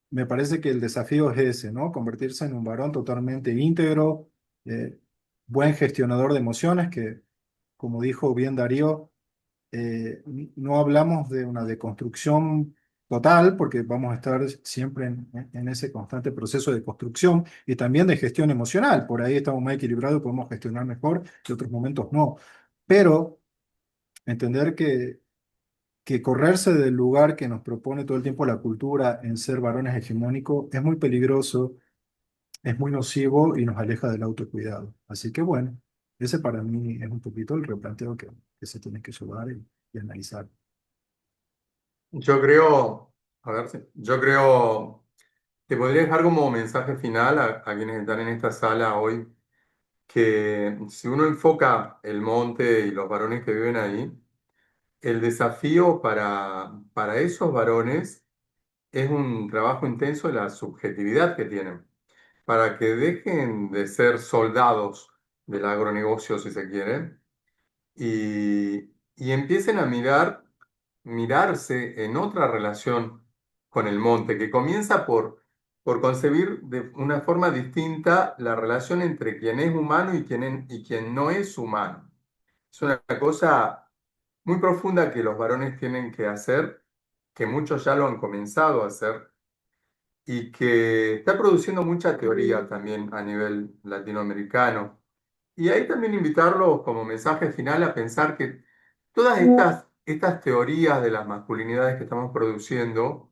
me parece que el desafío es ese, ¿no? Convertirse en un varón totalmente íntegro, eh, buen gestionador de emociones, que, como dijo bien Darío, no hablamos de una deconstrucción total, porque vamos a estar siempre en ese constante proceso de construcción y también de gestión emocional. Por ahí estamos más equilibrados, podemos gestionar mejor, y otros momentos no. Pero entender que correrse del lugar que nos propone todo el tiempo la cultura en ser varones hegemónicos es muy peligroso, es muy nocivo y nos aleja del autocuidado. Así que bueno, ese para mí es un poquito el replanteo que se tiene que llevar y analizar. Yo creo, a ver, yo creo que podría dejar como mensaje final a quienes están en esta sala hoy, que si uno enfoca el monte y los varones que viven ahí, el desafío para esos varones es un trabajo intenso de la subjetividad que tienen, para que dejen de ser soldados del agronegocio, si se quiere, y empiecen a mirarse en otra relación con el monte, que comienza por concebir de una forma distinta la relación entre quien es humano y quien no es humano. Es una cosa muy profunda que los varones tienen que hacer, que muchos ya lo han comenzado a hacer y que está produciendo mucha teoría también a nivel latinoamericano. Y ahí también invitarlos como mensaje final a pensar que todas estas teorías de las masculinidades que estamos produciendo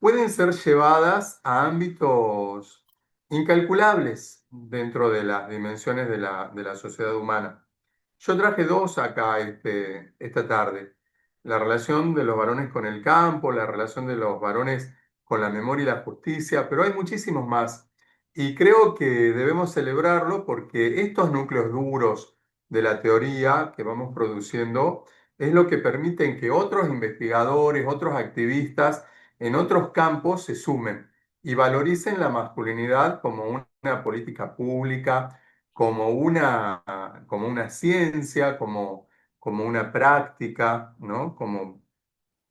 pueden ser llevadas a ámbitos incalculables dentro de las dimensiones de la sociedad humana. Yo traje dos acá esta tarde. La relación de los varones con el campo, la relación de los varones con la memoria y la justicia, pero hay muchísimos más. Y creo que debemos celebrarlo porque estos núcleos duros de la teoría que vamos produciendo es lo que permiten que otros investigadores, otros activistas en otros campos se sumen y valoricen la masculinidad como una política pública, como una ciencia, como una práctica, ¿no?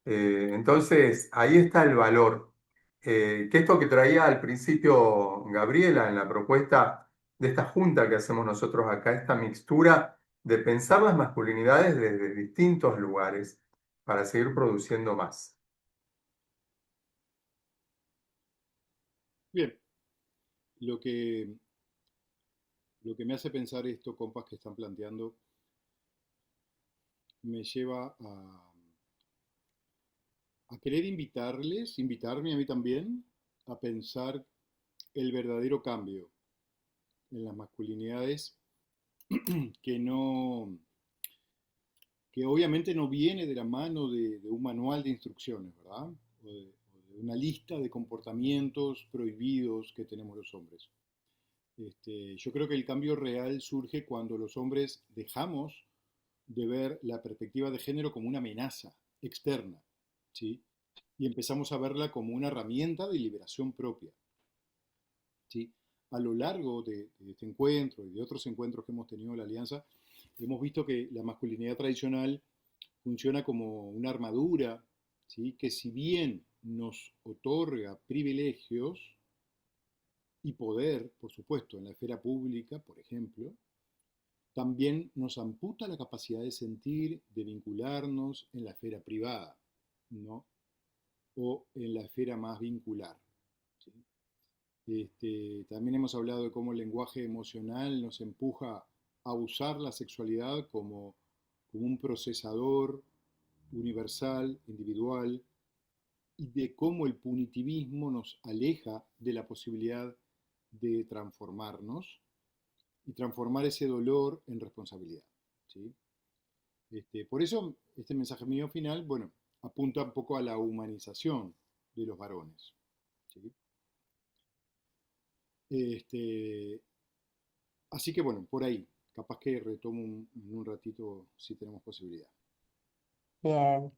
Entonces, ahí está el valor. Que esto que traía al principio Gabriela en la propuesta de esta junta que hacemos nosotros acá, esta mixtura de pensar las masculinidades desde distintos lugares para seguir produciendo más. Bien, lo que, lo que me hace pensar esto, compas, que están planteando, me lleva a querer invitarme a mí también, a pensar el verdadero cambio. en las masculinidades que no, que obviamente no viene de la mano de un manual de instrucciones, ¿verdad? O de una lista de comportamientos prohibidos que tenemos los hombres. Yo creo que el cambio real surge cuando los hombres dejamos de ver la perspectiva de género como una amenaza externa, ¿sí? Y empezamos a verla como una herramienta de liberación propia, ¿sí? A lo largo de este encuentro y de otros encuentros que hemos tenido en la Alianza, hemos visto que la masculinidad tradicional funciona como una armadura, ¿sí? Que si bien nos otorga privilegios y poder, por supuesto, en la esfera pública, por ejemplo, también nos amputa la capacidad de sentir, de vincularnos en la esfera privada, ¿no? O en la esfera más vincular, ¿sí? También hemos hablado de cómo el lenguaje emocional nos empuja a usar la sexualidad como un procesador universal, individual, y de cómo el punitivismo nos aleja de la posibilidad de transformarnos y transformar ese dolor en responsabilidad, ¿sí? Por eso, este mensaje mío final, bueno, apunta un poco a la humanización de los varones, ¿sí? Este, Así que bueno, por ahí, capaz que retomo en un ratito si tenemos posibilidad. Bien,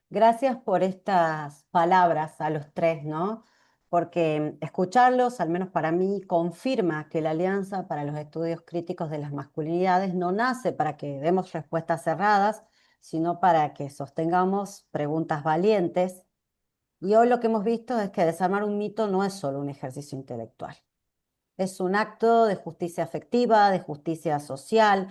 gracias por estas palabras a los tres, ¿no? Porque escucharlos, al menos para mí, confirma que la Alianza para los Estudios Críticos de las Masculinidades no nace para que demos respuestas cerradas, sino para que sostengamos preguntas valientes. Y hoy lo que hemos visto es que desarmar un mito no es solo un ejercicio intelectual. Es un acto de justicia afectiva, de justicia social,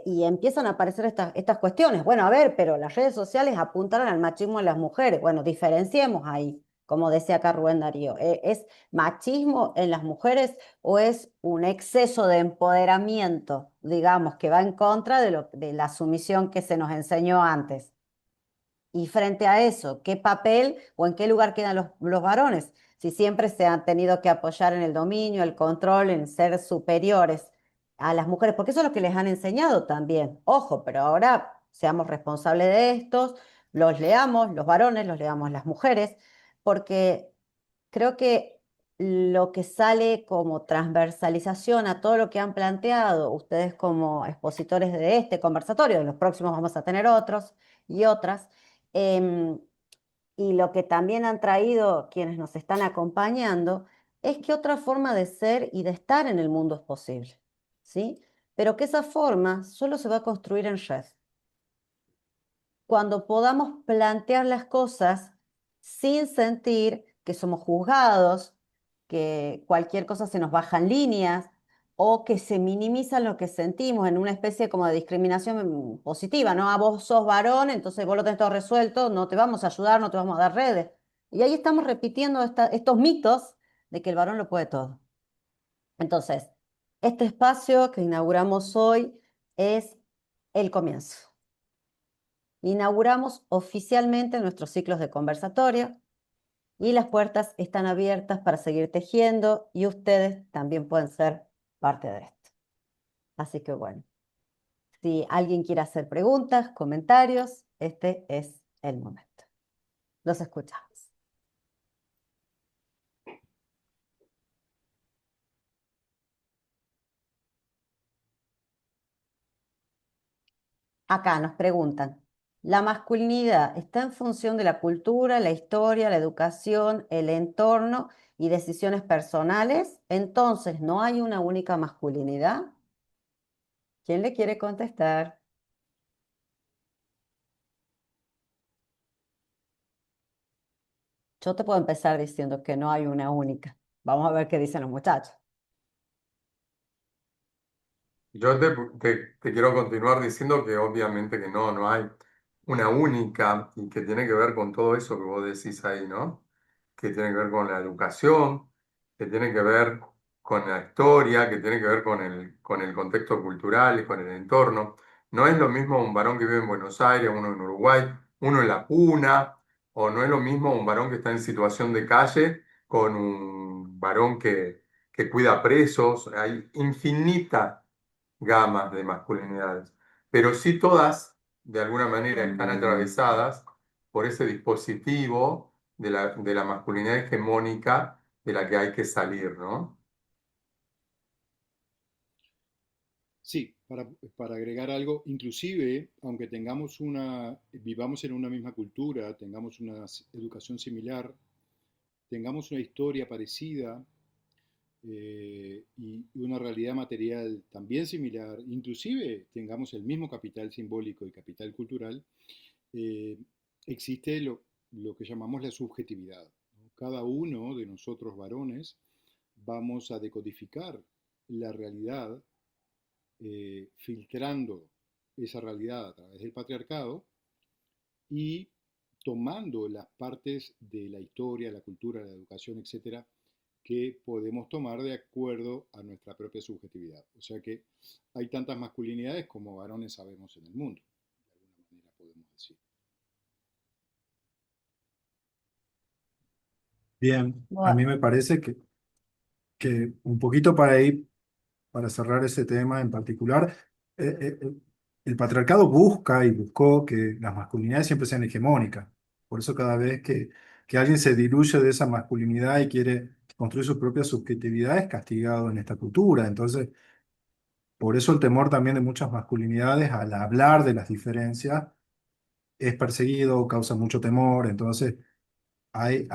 y empiezan a aparecer estas cuestiones. Bueno, a ver, pero las redes sociales apuntaron al machismo de las mujeres. Bueno, diferenciemos ahí, como decía acá Rubén Darío. ¿Es machismo en las mujeres o es un exceso de empoderamiento, digamos, que va en contra de la sumisión que se nos enseñó antes? Y frente a eso, ¿qué papel o en qué lugar quedan los varones? Si siempre se han tenido que apoyar en el dominio, el control, en ser superiores a las mujeres, porque eso es lo que les han enseñado también. Ojo, pero ahora seamos responsables de estos, los leamos, los varones, los leamos las mujeres, porque creo que lo que sale como transversalización a todo lo que han planteado ustedes como expositores de este conversatorio, en los próximos vamos a tener otros y otras, em, y lo que también han traído quienes nos están acompañando, es que otra forma de ser y de estar en el mundo es posible, ¿sí? Pero que esa forma solo se va a construir en red cuando podamos plantear las cosas sin sentir que somos juzgados, que cualquier cosa se nos baja en líneas o que se minimiza lo que sentimos en una especie como de discriminación positiva, ¿no? Ah, vos sos varón, entonces vos lo tenés todo resuelto, no te vamos a ayudar, no te vamos a dar redes. Y ahí estamos repitiendo estos mitos de que el varón lo puede todo. Entonces, este espacio que inauguramos hoy es el comienzo. Inauguramos oficialmente nuestros ciclos de conversatorio y las puertas están abiertas para seguir tejiendo y ustedes también pueden ser parte de esto. Así que bueno, si alguien quiere hacer preguntas, comentarios, este es el momento. Los escuchamos. Acá nos preguntan, ¿la masculinidad está en función de la cultura, la historia, la educación, el entorno y decisiones personales? Entonces, ¿no hay una única masculinidad? ¿Quién le quiere contestar? Yo te puedo empezar diciendo que no hay una única. Vamos a ver qué dicen los muchachos. Yo te quiero continuar diciendo que obviamente que no hay una única y que tiene que ver con todo eso que vos decís ahí, ¿no? Que tiene que ver con la educación, que tiene que ver con la historia, que tiene que ver con el contexto cultural y con el entorno. No es lo mismo un varón que vive en Buenos Aires, uno en Uruguay, uno en la Puna, o no es lo mismo un varón que está en situación de calle con un varón que cuida presos, hay infinitas gamas de masculinidades, pero sí todas de alguna manera están atravesadas por ese dispositivo de la masculinidad hegemónica de la que hay que salir, ¿no? Sí, para agregar algo, inclusive, aunque vivamos en una misma cultura, tengamos una educación similar, tengamos una historia parecida y una realidad material también similar, inclusive tengamos el mismo capital simbólico y capital cultural, eh, existe lo que llamamos la subjetividad, ¿no? Cada uno de nosotros varones vamos a decodificar la realidad filtrando esa realidad a través del patriarcado y tomando las partes de la historia, la cultura, la educación, etcétera, que podemos tomar de acuerdo a nuestra propia subjetividad. O sea que hay tantas masculinidades como varones sabemos en el mundo, de alguna manera podemos decir. Bien, a mí Bueno, me parece que un poquito para ir, para cerrar ese tema en particular, el patriarcado busca y buscó que las masculinidades siempre sean hegemónicas. Por eso cada vez que alguien se diluye de esa masculinidad y quiere construir su propia subjetividad es castigado en esta cultura. Entonces, por eso el temor también de muchas masculinidades al hablar de las diferencias es perseguido, causa mucho temor. Entonces, hay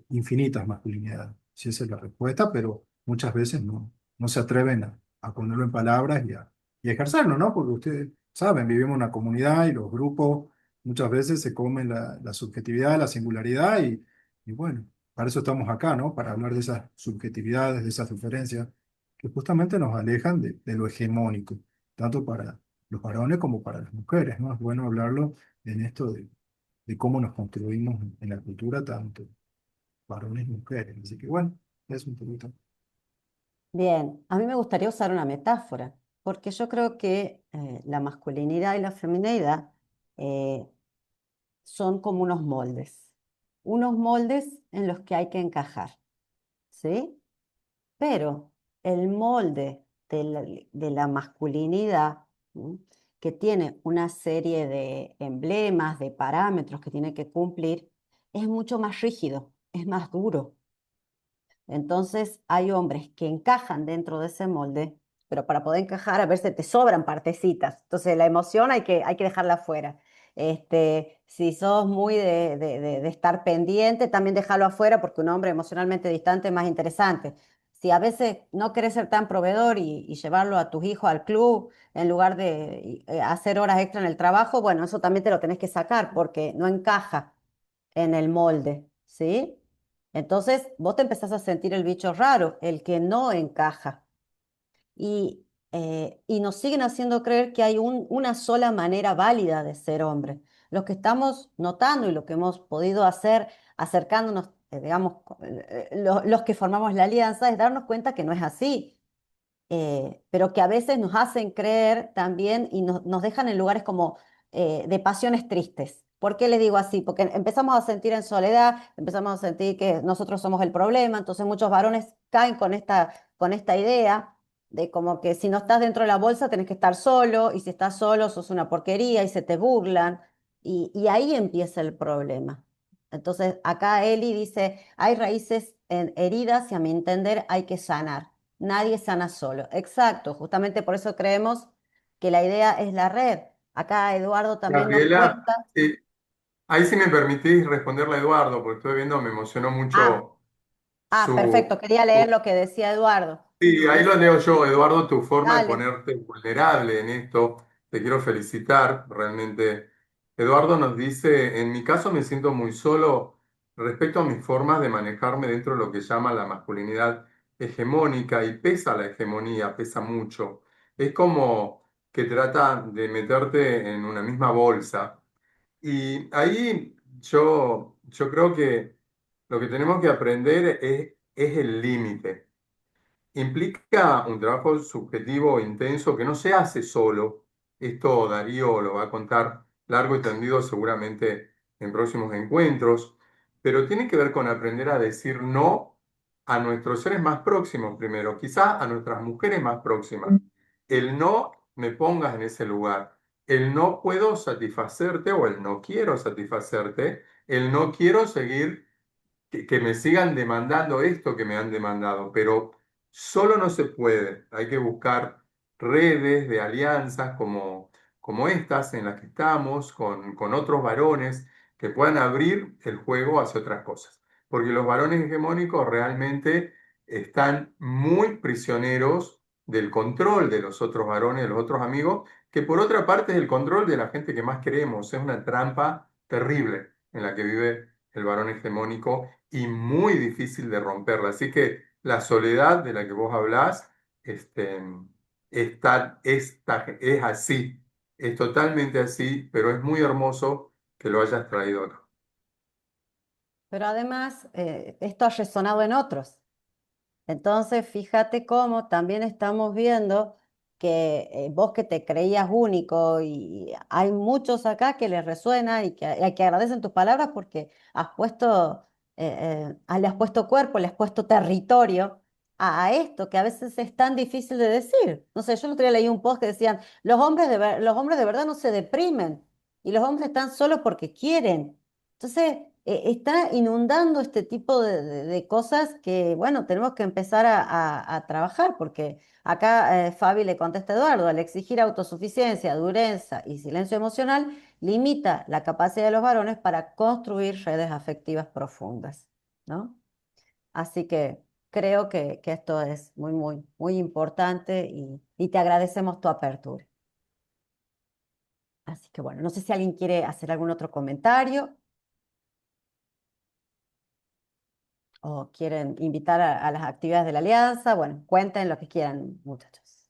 infinitas masculinidades. Si esa es la respuesta, pero muchas veces no se atreven a ponerlo en palabras y a ejercerlo, ¿no? Porque ustedes saben, vivimos en una comunidad y los grupos muchas veces se comen la subjetividad, la singularidad y bueno, para eso estamos acá, ¿no? Para hablar de esas subjetividades, de esas diferencias que justamente nos alejan de lo hegemónico, tanto para los varones como para las mujeres, ¿no? Es bueno hablarlo en esto de cómo nos construimos en la cultura, tanto varones y mujeres. Así que bueno, es un poquito. bien, a mí me gustaría usar una metáfora, porque yo creo que la masculinidad y la feminidad eh, son como unos moldes en los que hay que encajar, ¿sí? Pero el molde de la masculinidad, ¿m? Que tiene una serie de emblemas, de parámetros que tiene que cumplir, es mucho más rígido, es más duro. Entonces hay hombres que encajan dentro de ese molde, pero para poder encajar a veces te sobran partecitas. Entonces la emoción hay que dejarla afuera. Si sos muy de estar pendiente, también déjalo afuera porque un hombre emocionalmente distante es más interesante. Si a veces no querés ser tan proveedor y llevarlo a tus hijos al club en lugar de hacer horas extra en el trabajo, bueno, eso también te lo tenés que sacar porque no encaja en el molde, ¿sí? Entonces vos te empezás a sentir el bicho raro, el que no encaja. Y nos siguen haciendo creer que hay una sola manera válida de ser hombre. Lo que estamos notando y lo que hemos podido hacer acercándonos, digamos, los que formamos la alianza, es darnos cuenta que no es así, pero que a veces nos hacen creer también y nos dejan en lugares como de pasiones tristes. ¿Por qué les digo así? Porque empezamos a sentir en soledad, empezamos a sentir que nosotros somos el problema, entonces muchos varones caen con esta idea de como que si no estás dentro de la bolsa tenés que estar solo, y si estás solo sos una porquería y se te burlan, y ahí empieza el problema. Entonces acá Eli dice, hay raíces en heridas y a mi entender hay que sanar. Nadie sana solo. Exacto, justamente por eso creemos que la idea es la red. Acá Eduardo también nos Gabriela, cuenta. sí, ahí sí me permitís responderle a Eduardo, porque estoy viendo, me emocionó Ah, mucho perfecto, su, quería leer su- lo que decía Eduardo. Sí, ahí lo Dice, leo yo, Eduardo, tu forma de dale. ponerte vulnerable en esto. Te quiero felicitar, realmente. Eduardo nos dice, en mi caso me siento muy solo respecto a mis formas de manejarme dentro de lo que llama la masculinidad hegemónica y pesa la hegemonía, pesa mucho. Es como que trata de meterte en una misma bolsa. Y ahí yo creo que lo que tenemos que aprender es el límite. Implica un trabajo subjetivo intenso que no se hace solo. Esto Darío lo va a contar largo y tendido seguramente en próximos encuentros, pero tiene que ver con aprender a decir no a nuestros seres más próximos primero, quizás a nuestras mujeres más próximas. El no me pongas en ese lugar, el no puedo satisfacerte o el no quiero satisfacerte, el no quiero seguir, que me sigan demandando esto que me han demandado, pero solo no se puede. Hay que buscar redes de alianzas como estas en las que estamos, con otros varones que puedan abrir el juego hacia otras cosas. Porque los varones hegemónicos realmente están muy prisioneros del control de los otros varones, de los otros amigos, que por otra parte es el control de la gente que más queremos. Es una trampa terrible en la que vive el varón hegemónico y muy difícil de romperla. Así que la soledad de la que vos hablás, es así, es totalmente así, pero es muy hermoso que lo hayas traído acá. Pero además, esto ha resonado en otros. Entonces, fíjate cómo también estamos viendo que vos que te creías único y hay muchos acá que les resuena y que agradecen tus palabras porque le has puesto cuerpo, le has puesto territorio a esto que a veces es tan difícil de decir. No sé, yo el otro día leí un post que decían, los hombres de verdad no se deprimen y los hombres están solos porque quieren. Entonces, está inundando este tipo de cosas que, bueno, tenemos que empezar a trabajar, porque acá Fabi le contesta a Eduardo, al exigir autosuficiencia, dureza y silencio emocional, limita la capacidad de los varones para construir redes afectivas profundas, ¿no? Así que creo que esto es muy, muy, muy importante y te agradecemos tu apertura. Así que bueno, no sé si alguien quiere hacer algún otro comentario. O quieren invitar a las actividades de la alianza, bueno, cuenten lo que quieran, muchachos.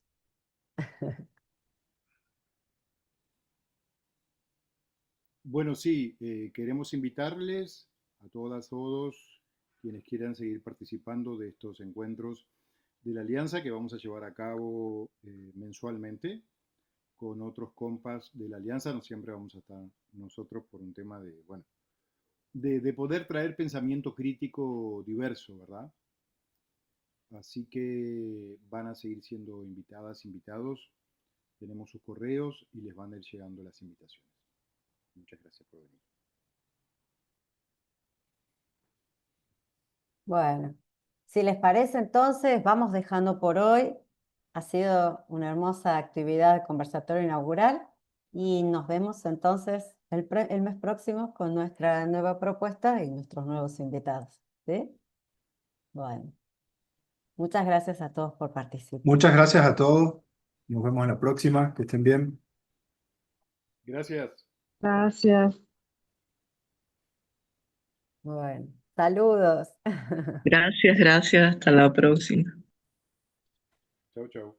Bueno, sí, queremos invitarles a todas, todos, quienes quieran seguir participando de estos encuentros de la Alianza que vamos a llevar a cabo mensualmente con otros compas de la Alianza. No siempre vamos a estar nosotros por un tema de, bueno, de poder traer pensamiento crítico diverso, ¿verdad? Así que van a seguir siendo invitadas, invitados. Tenemos sus correos y les van a ir llegando las invitaciones. Muchas gracias por venir. Bueno, si les parece, entonces vamos dejando por hoy. Ha sido una hermosa actividad conversatorio inaugural y nos vemos entonces el mes próximo con nuestra nueva propuesta y nuestros nuevos invitados. ¿Sí? Bueno, muchas gracias a todos por participar. Muchas gracias a todos. Nos vemos en la próxima. Que estén bien. Gracias. Gracias. Bueno, saludos. Gracias, gracias. Hasta la próxima. Chau, chau.